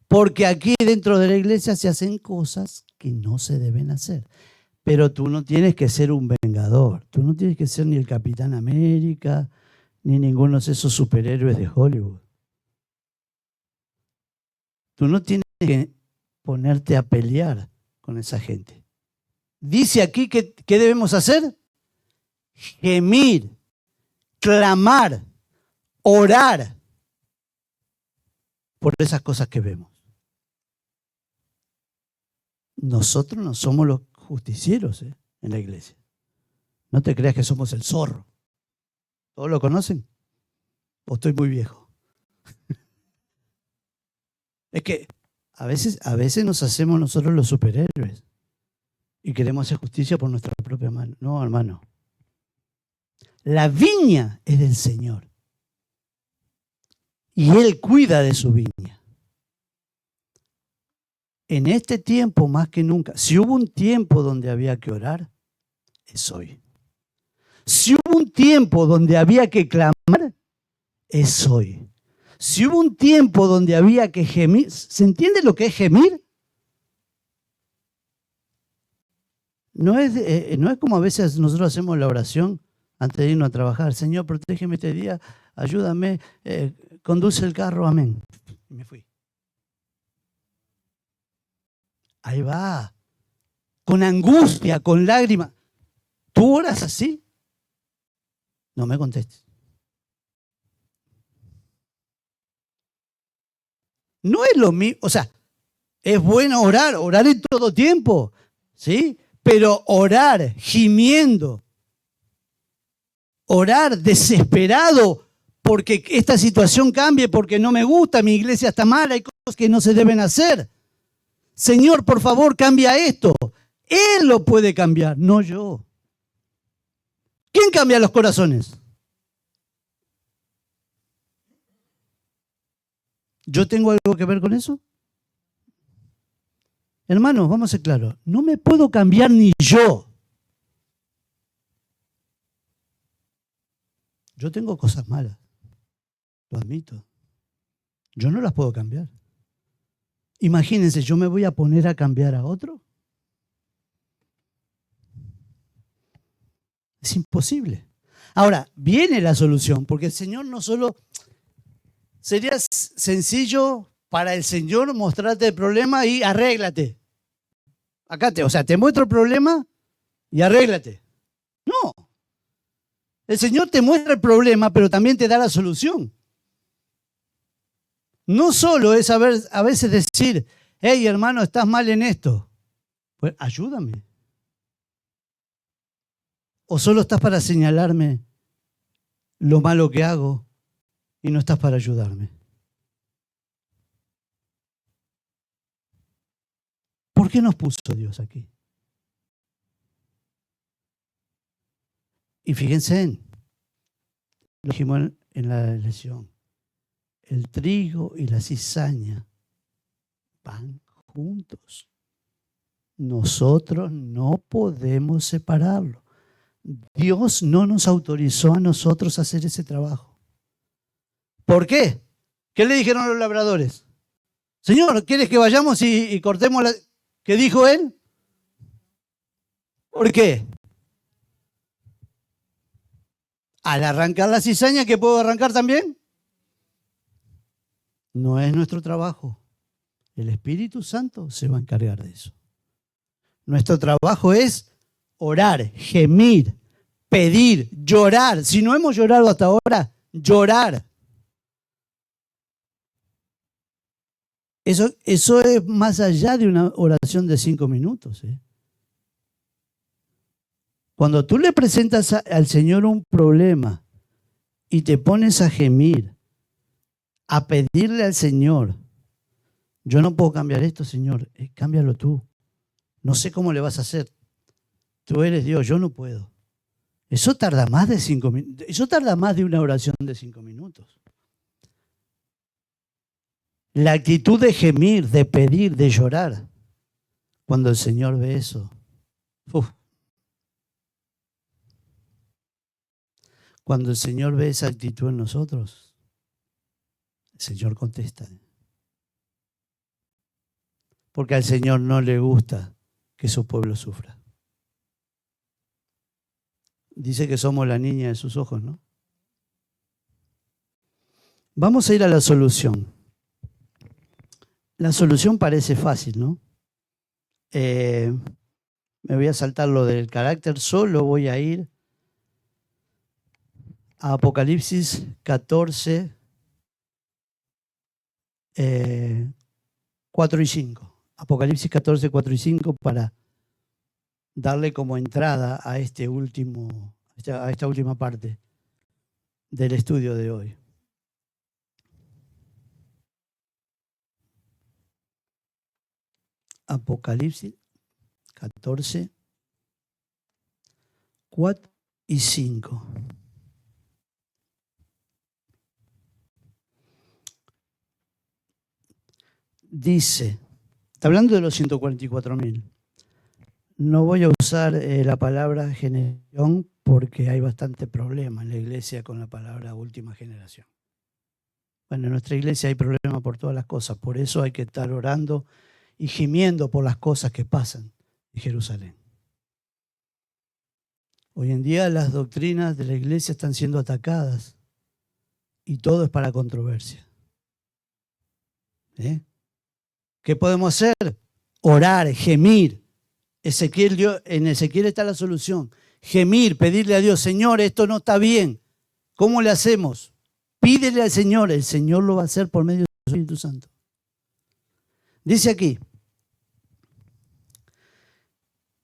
porque aquí dentro de la iglesia se hacen cosas que no se deben hacer. Pero tú no tienes que ser un vengador, tú no tienes que ser ni el Capitán América, ni ninguno de esos superhéroes de Hollywood. Tú no tienes que ponerte a pelear con esa gente. Dice aquí que ¿qué debemos hacer? Gemir, clamar, orar por esas cosas que vemos. Nosotros no somos los justicieros en la iglesia. No te creas que somos el zorro. ¿Todos lo conocen? ¿O estoy muy viejo? Es que a veces nos hacemos nosotros los superhéroes y queremos hacer justicia por nuestra propia mano. No, hermano. La viña es del Señor y Él cuida de su viña. En este tiempo más que nunca, si hubo un tiempo donde había que orar, es hoy. Si hubo un tiempo donde había que clamar, es hoy. Si hubo un tiempo donde había que gemir, ¿se entiende lo que es gemir? No es como a veces nosotros hacemos la oración antes de irnos a trabajar. Señor, protégeme este día, ayúdame, conduce el carro, amén. Y me fui. Ahí va, con angustia, con lágrimas. ¿Tú oras así? No me contestes. No es lo mismo, o sea, es bueno orar en todo tiempo, ¿sí? Pero orar gimiendo, orar desesperado porque esta situación cambie, porque no me gusta, mi iglesia está mal, hay cosas que no se deben hacer. Señor, por favor, cambia esto. Él lo puede cambiar, no yo. ¿Quién cambia los corazones? ¿Yo tengo algo que ver con eso? Hermanos, vamos a ser claros, no me puedo cambiar ni yo. Yo tengo cosas malas, lo admito. Yo no las puedo cambiar. Imagínense, ¿yo me voy a poner a cambiar a otro? Es imposible. Ahora, viene la solución, porque el Señor no solo... Sería sencillo para el Señor mostrarte el problema y arréglate. Acá te muestro el problema y arréglate. No. El Señor te muestra el problema, pero también te da la solución. No solo es a veces decir, hey hermano, estás mal en esto. Pues ayúdame. O solo estás para señalarme lo malo que hago y no estás para ayudarme. ¿Por qué nos puso Dios aquí? Y fíjense, lo dijimos en la lección, el trigo y la cizaña van juntos. Nosotros no podemos separarlo. Dios no nos autorizó a nosotros a hacer ese trabajo. ¿Por qué? ¿Qué le dijeron los labradores? Señor, ¿quieres que vayamos y cortemos la...? ¿Qué dijo él? ¿Por qué? Al arrancar la cizaña, ¿qué puedo arrancar también? No es nuestro trabajo. El Espíritu Santo se va a encargar de eso. Nuestro trabajo es orar, gemir, pedir, llorar. Si no hemos llorado hasta ahora, llorar. Eso es más allá de una oración de 5 minutos. Cuando tú le presentas al Señor un problema y te pones a gemir, a pedirle al Señor, yo no puedo cambiar esto, Señor, cámbialo tú. No sé cómo le vas a hacer. Tú eres Dios, yo no puedo. Eso tarda más de 5 minutos. Eso tarda más de una oración de 5 minutos. La actitud de gemir, de pedir, de llorar. Cuando el Señor ve eso. Cuando el Señor ve esa actitud en nosotros, el Señor contesta. Porque al Señor no le gusta que su pueblo sufra. Dice que somos la niña de sus ojos, ¿no? Vamos a ir a la solución. La solución parece fácil, ¿no? Me voy a saltar lo del carácter, solo voy a ir a Apocalipsis 14, 4 y 5. Apocalipsis 14, 4 y 5 para darle como entrada a esta última parte del estudio de hoy. Apocalipsis 14, 4 y 5. Dice, está hablando de los 144.000. No voy a usar la palabra generación porque hay bastante problema en la iglesia con la palabra última generación. Bueno, en nuestra iglesia hay problema por todas las cosas, por eso hay que estar orando y gimiendo por las cosas que pasan en Jerusalén. Hoy en día las doctrinas de la iglesia están siendo atacadas y todo es para controversia. ¿Qué podemos hacer? Orar, gemir. En Ezequiel está la solución. Gemir, pedirle a Dios, Señor, esto no está bien. ¿Cómo le hacemos? Pídele al Señor, el Señor lo va a hacer por medio del Espíritu Santo. Dice aquí,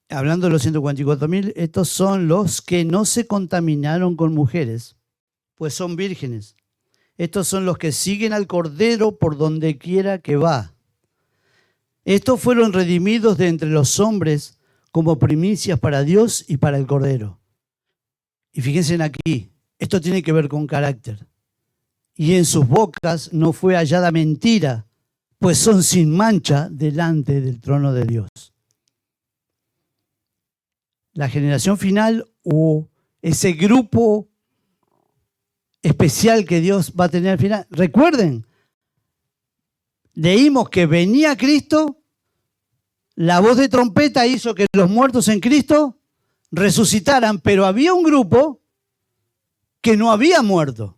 hablando de los 144.000, estos son los que no se contaminaron con mujeres, pues son vírgenes. Estos son los que siguen al Cordero por donde quiera que va. Estos fueron redimidos de entre los hombres como primicias para Dios y para el Cordero. Y fíjense aquí, esto tiene que ver con carácter. Y en sus bocas no fue hallada mentira, pues son sin mancha delante del trono de Dios. La generación final o ese grupo especial que Dios va a tener al final. Recuerden, leímos que venía Cristo, la voz de trompeta hizo que los muertos en Cristo resucitaran, pero había un grupo que no había muerto.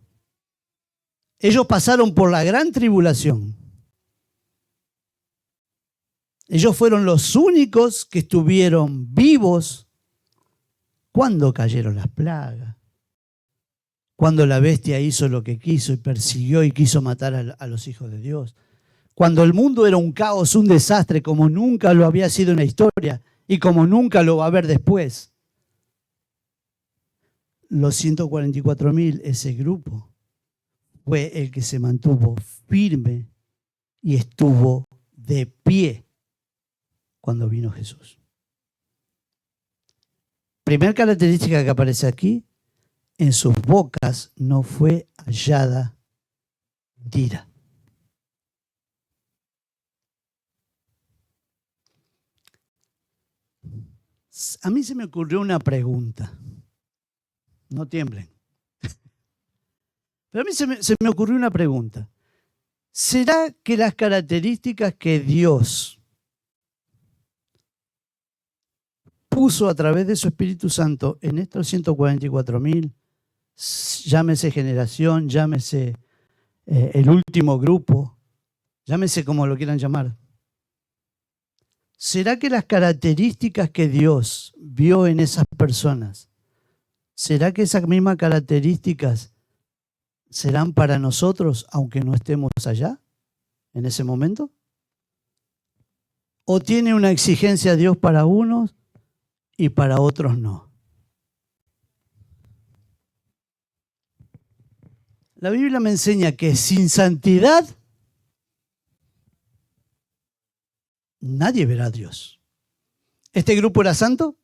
Ellos pasaron por la gran tribulación. Ellos fueron los únicos que estuvieron vivos ¿Cuándo cayeron las plagas? Cuando la bestia hizo lo que quiso y persiguió y quiso matar a los hijos de Dios. Cuando el mundo era un caos, un desastre, como nunca lo había sido en la historia y como nunca lo va a haber después. Los 144.000, ese grupo, fue el que se mantuvo firme y estuvo de pie cuando vino Jesús. Primera característica que aparece aquí: en sus bocas no fue hallada mentira. A mí se me ocurrió una pregunta. No tiemblen. Pero a mí se me ocurrió una pregunta. ¿Será que las características que Dios puso a través de su Espíritu Santo en estos 144.000, llámese generación, llámese el último grupo, llámese como lo quieran llamar, ¿será que las características que Dios vio en esas personas, será que esas mismas características serán para nosotros aunque no estemos allá en ese momento? ¿O tiene una exigencia Dios para unos y para otros no? La Biblia me enseña que sin santidad nadie verá a Dios. ¿Este grupo era santo?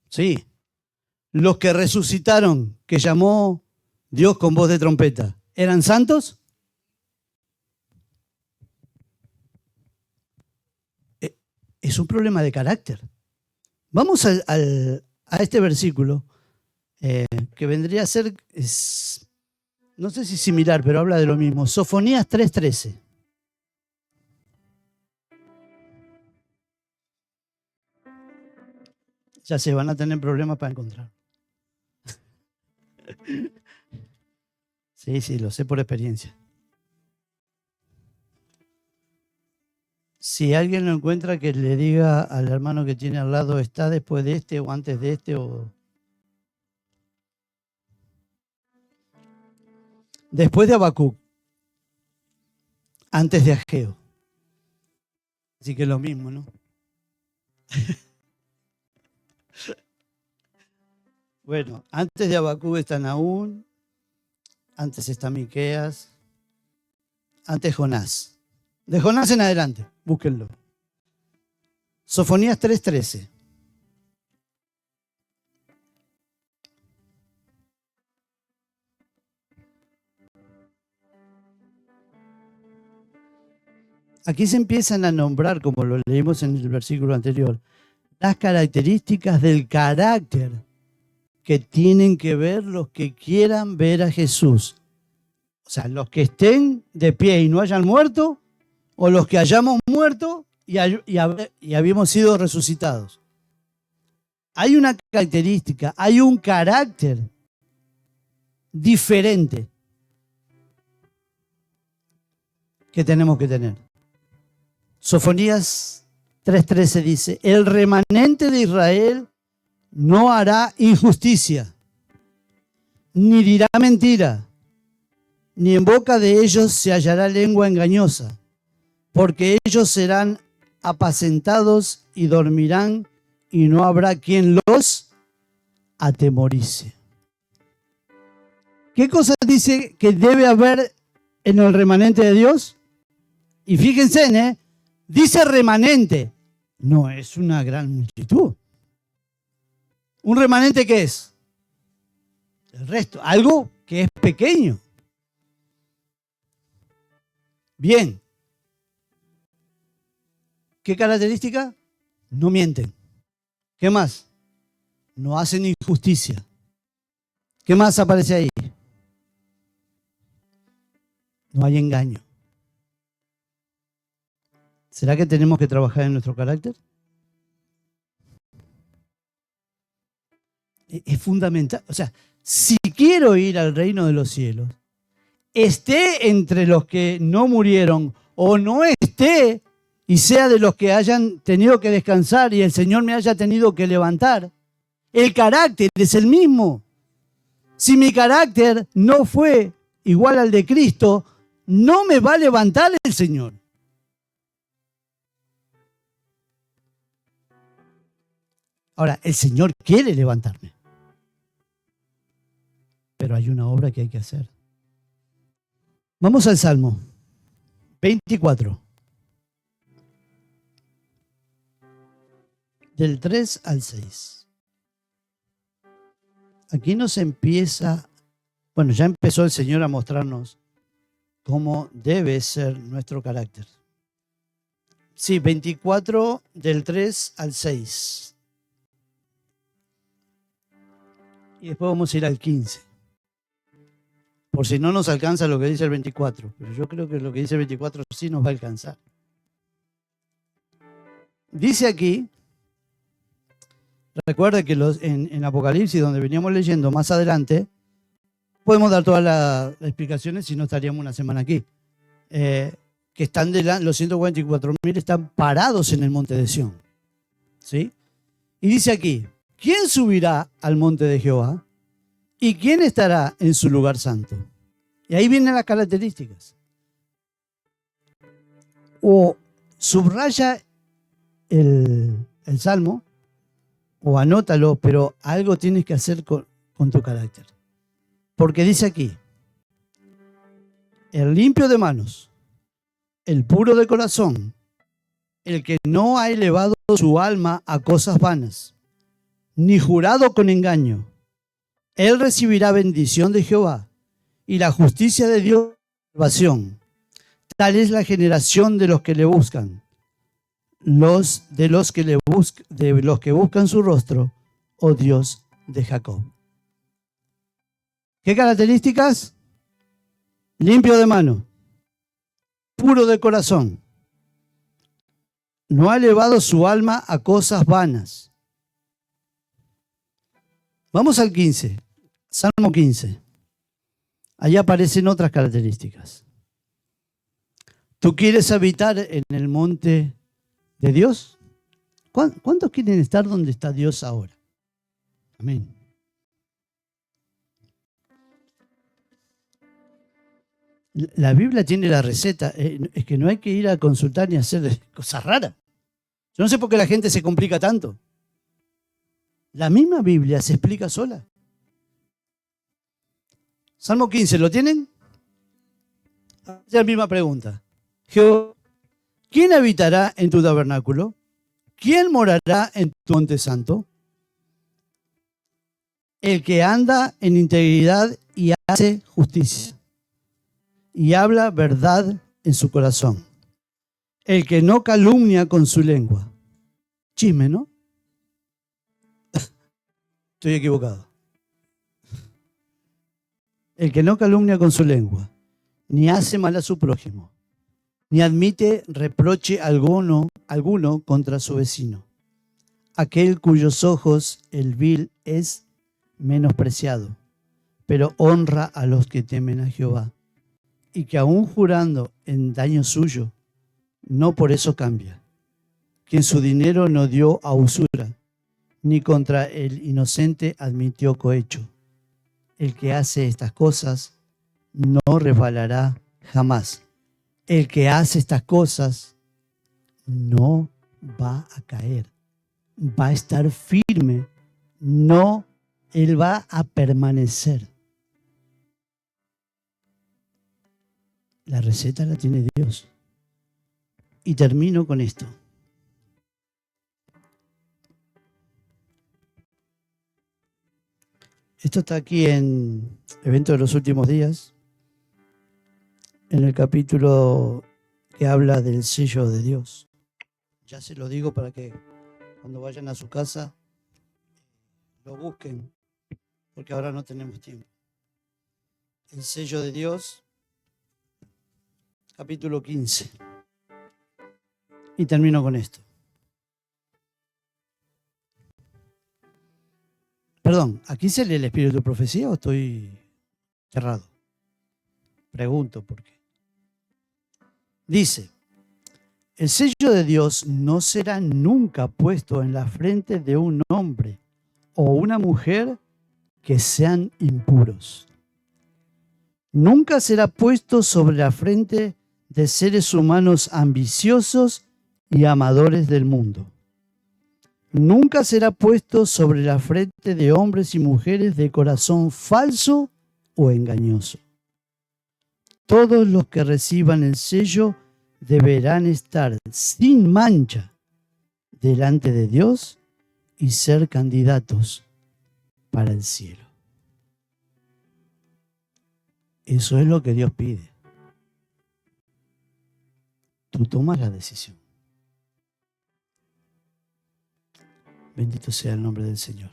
Sí. Los que resucitaron, que llamó Dios con voz de trompeta, ¿eran santos? Es un problema de carácter. Vamos a este versículo que vendría a ser, no sé si similar, pero habla de lo mismo. Sofonías 3:13. Ya se van a tener problemas para encontrar. Sí, lo sé por experiencia. Si alguien lo encuentra, que le diga al hermano que tiene al lado, ¿está después de este o antes de este? O después de Habacuc, antes de Ageo. Así que es lo mismo, ¿no? Bueno, antes de Habacuc está Nahum, antes está Miqueas, antes Jonás. De Jonás en adelante, búsquenlo. Sofonías 3:13. Aquí se empiezan a nombrar, como lo leímos en el versículo anterior, las características del carácter que tienen que ver los que quieran ver a Jesús. O sea, los que estén de pie y no hayan muerto, o los que hayamos muerto y habíamos sido resucitados. Hay una característica, hay un carácter diferente que tenemos que tener. Sofonías 3:13 dice: el remanente de Israel no hará injusticia, ni dirá mentira, ni en boca de ellos se hallará lengua engañosa, porque ellos serán apacentados y dormirán, y no habrá quien los atemorice. ¿Qué cosas dice que debe haber en el remanente de Dios? Y fíjense, dice remanente, no es una gran multitud. ¿Un remanente qué es? El resto, algo que es pequeño. Bien. ¿Qué característica? No mienten. ¿Qué más? No hacen injusticia. ¿Qué más aparece ahí? No hay engaño. ¿Será que tenemos que trabajar en nuestro carácter? Es fundamental. O sea, si quiero ir al reino de los cielos, esté entre los que no murieron o no esté y sea de los que hayan tenido que descansar y el Señor me haya tenido que levantar, El carácter es el mismo. Si mi carácter no fue igual al de Cristo, no me va a levantar el Señor. Ahora, el Señor quiere levantarme. Pero hay una obra que hay que hacer. Vamos al Salmo 24. Del 3 al 6. Aquí nos empieza, bueno, ya empezó el Señor a mostrarnos cómo debe ser nuestro carácter. Sí, 24 del 3 al 6. Y después vamos a ir al 15. Por si no nos alcanza lo que dice el 24. Pero yo creo que lo que dice el 24 sí nos va a alcanzar. Dice aquí, recuerda que en Apocalipsis, donde veníamos leyendo más adelante, podemos dar todas las explicaciones si no estaríamos una semana aquí. Que están los 144.000 están parados en el monte de Sión. ¿Sí? Y dice aquí, ¿quién subirá al monte de Jehová? ¿Y quién estará en su lugar santo? Y ahí vienen las características. O subraya el Salmo, o anótalo, pero algo tienes que hacer con tu carácter. Porque dice aquí, el limpio de manos, el puro de corazón, el que no ha elevado su alma a cosas vanas, ni jurado con engaño, él recibirá bendición de Jehová y la justicia de Dios, salvación. Tal es la generación de los que le buscan, de los que buscan su rostro, oh Dios de Jacob. ¿Qué características? Limpio de mano, puro de corazón, no ha elevado su alma a cosas vanas. Vamos al 15, Salmo 15. Allá aparecen otras características. ¿Tú quieres habitar en el monte de Dios? ¿Cuántos quieren estar donde está Dios ahora? Amén. La Biblia tiene la receta. Es que no hay que ir a consultar ni hacer cosas raras. Yo no sé por qué la gente se complica tanto. La misma Biblia se explica sola. Salmo 15, ¿lo tienen? Es la misma pregunta. Jehová, ¿quién habitará en tu tabernáculo? ¿Quién morará en tu monte santo? El que anda en integridad y hace justicia y habla verdad en su corazón. El que no calumnia con su lengua. Chisme, ¿no? Estoy equivocado. El que no calumnia con su lengua, ni hace mal a su prójimo, ni admite reproche alguno contra su vecino. Aquel cuyos ojos el vil es menospreciado, pero honra a los que temen a Jehová, y que aún jurando en daño suyo, no por eso cambia. Quien su dinero no dio a usura, ni contra el inocente admitió cohecho. El que hace estas cosas no resbalará jamás. El que hace estas cosas no va a caer. Va a estar firme. No, él va a permanecer. La receta la tiene Dios. Y termino con esto. Esto está aquí en Evento de los Últimos Días, en el capítulo que habla del sello de Dios. Ya se lo digo para que cuando vayan a su casa lo busquen, porque ahora no tenemos tiempo. El sello de Dios, capítulo 15. Y termino con esto. Perdón, ¿aquí se lee el espíritu de profecía o estoy cerrado? Pregunto por qué. Dice, el sello de Dios no será nunca puesto en la frente de un hombre o una mujer que sean impuros. Nunca será puesto sobre la frente de seres humanos ambiciosos y amadores del mundo. Nunca será puesto sobre la frente de hombres y mujeres de corazón falso o engañoso. Todos los que reciban el sello deberán estar sin mancha delante de Dios y ser candidatos para el cielo. Eso es lo que Dios pide. Tú tomas la decisión. Bendito sea el nombre del Señor.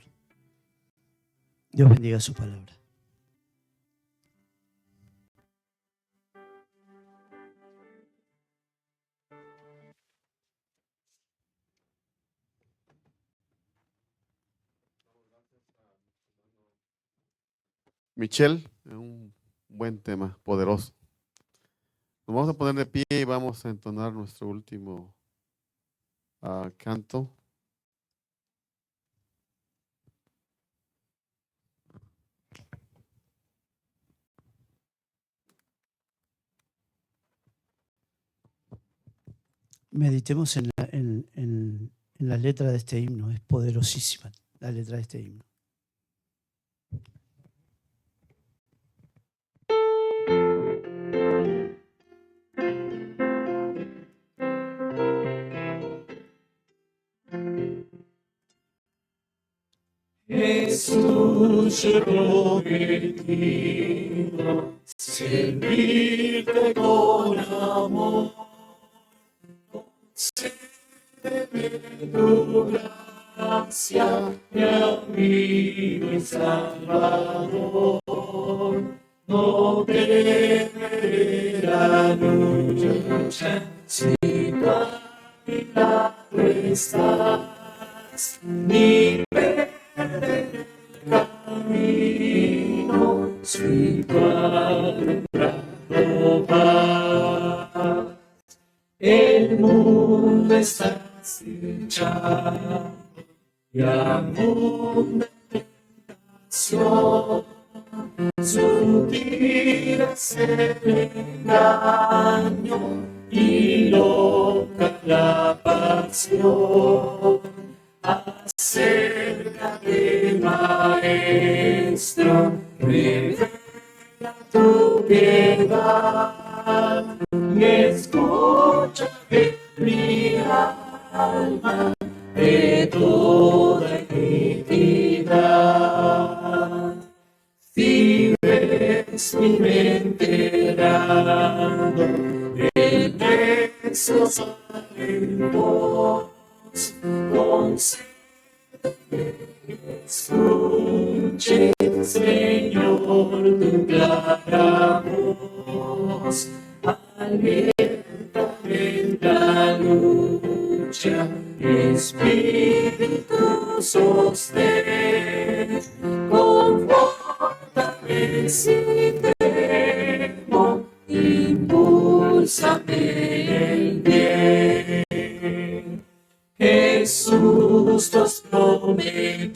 Dios bendiga su palabra.
Michelle, un buen tema, poderoso. Nos vamos a poner de pie y vamos a entonar nuestro último canto.
Meditemos en la letra de este himno. Es poderosísima la letra de este himno.
Jesús, yo prometido servirte con amor. Concédeme tu gracia, mi amigo y salvador. No temeré la lucha, si tú a mi lado estás, ni perderé el camino, si tú alumbrado vas. El mundo está acechando y abunda tentación. Sutiles el engaño y loca la pasión. Acércate, Maestro, revela tu piedad y escucha mi alma de toda iniquidad. Si ves mi mente errando en esos altos, concédeme que escuche, Señor, tu clara voz. Aliéntame en la lucha, Espíritu sostén, confórtame si temo, impúlsame en bien. Jesús, tú has prometido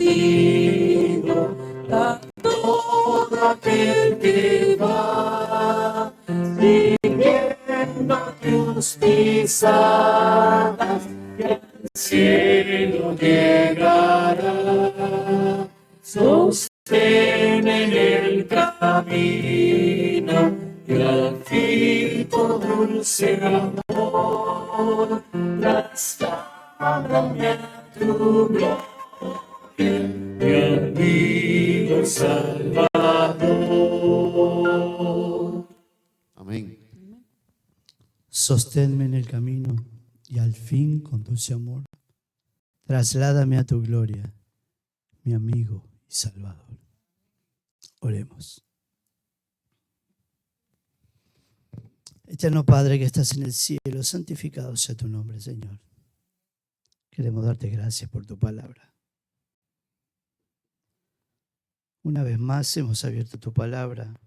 a todo aquel que va siguiendo tus pisadas, y al cielo llegará. Sostén en el camino y al fin tu dulce amor. Trasládame a tu gloria, mi amigo y Salvador.
Amén.
Sosténme en el camino y al fin, con dulce amor, trasládame a tu gloria, mi amigo y Salvador. Oremos. Eterno Padre que estás en el cielo, santificado sea tu nombre, Señor. Queremos darte gracias por tu palabra. Una vez más hemos abierto tu palabra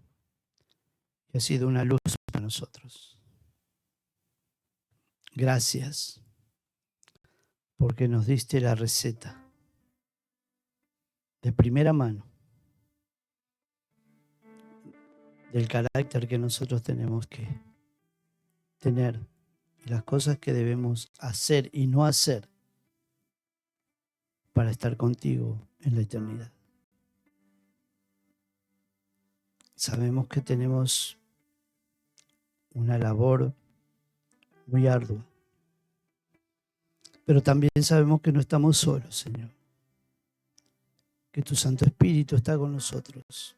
y ha sido una luz para nosotros. Gracias, porque nos diste la receta de primera mano del carácter que nosotros tenemos que tener y las cosas que debemos hacer y no hacer para estar contigo en la eternidad. Sabemos que tenemos una labor muy ardua, pero también sabemos que no estamos solos, Señor, que tu Santo Espíritu está con nosotros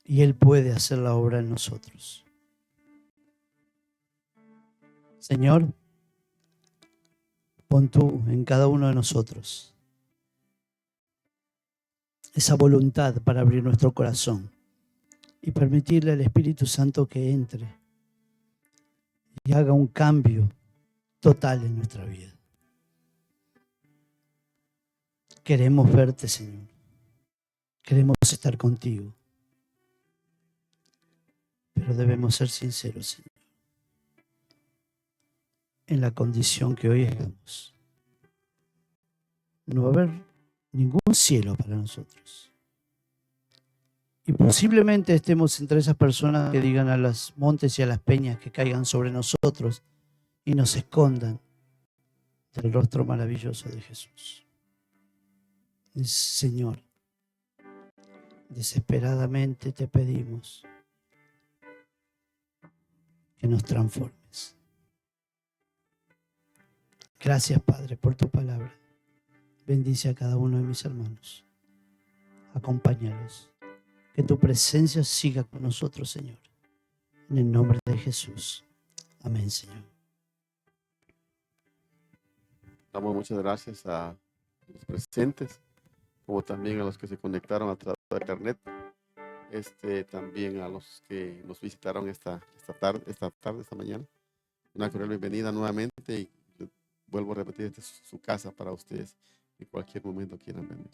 y Él puede hacer la obra en nosotros. Señor, pon tú en cada uno de nosotros esa voluntad para abrir nuestro corazón y permitirle al Espíritu Santo que entre y haga un cambio total en nuestra vida. Queremos verte, Señor. Queremos estar contigo. Pero debemos ser sinceros, Señor, en la condición que hoy estamos. No va a haber ningún cielo para nosotros. Y posiblemente estemos entre esas personas que digan a los montes y a las peñas que caigan sobre nosotros y nos escondan del rostro maravilloso de Jesús. Señor, desesperadamente te pedimos que nos transformes. Gracias, Padre, por tu palabra. Bendice a cada uno de mis hermanos. Acompáñalos. Que tu presencia siga con nosotros, Señor. En el nombre de Jesús. Amén, Señor.
Damos muchas gracias a los presentes, como también a los que se conectaron a través de internet. También a los que nos visitaron esta tarde, esta mañana. Una cordial bienvenida nuevamente y vuelvo a repetir, esta es su casa para ustedes. En cualquier momento quieran venir.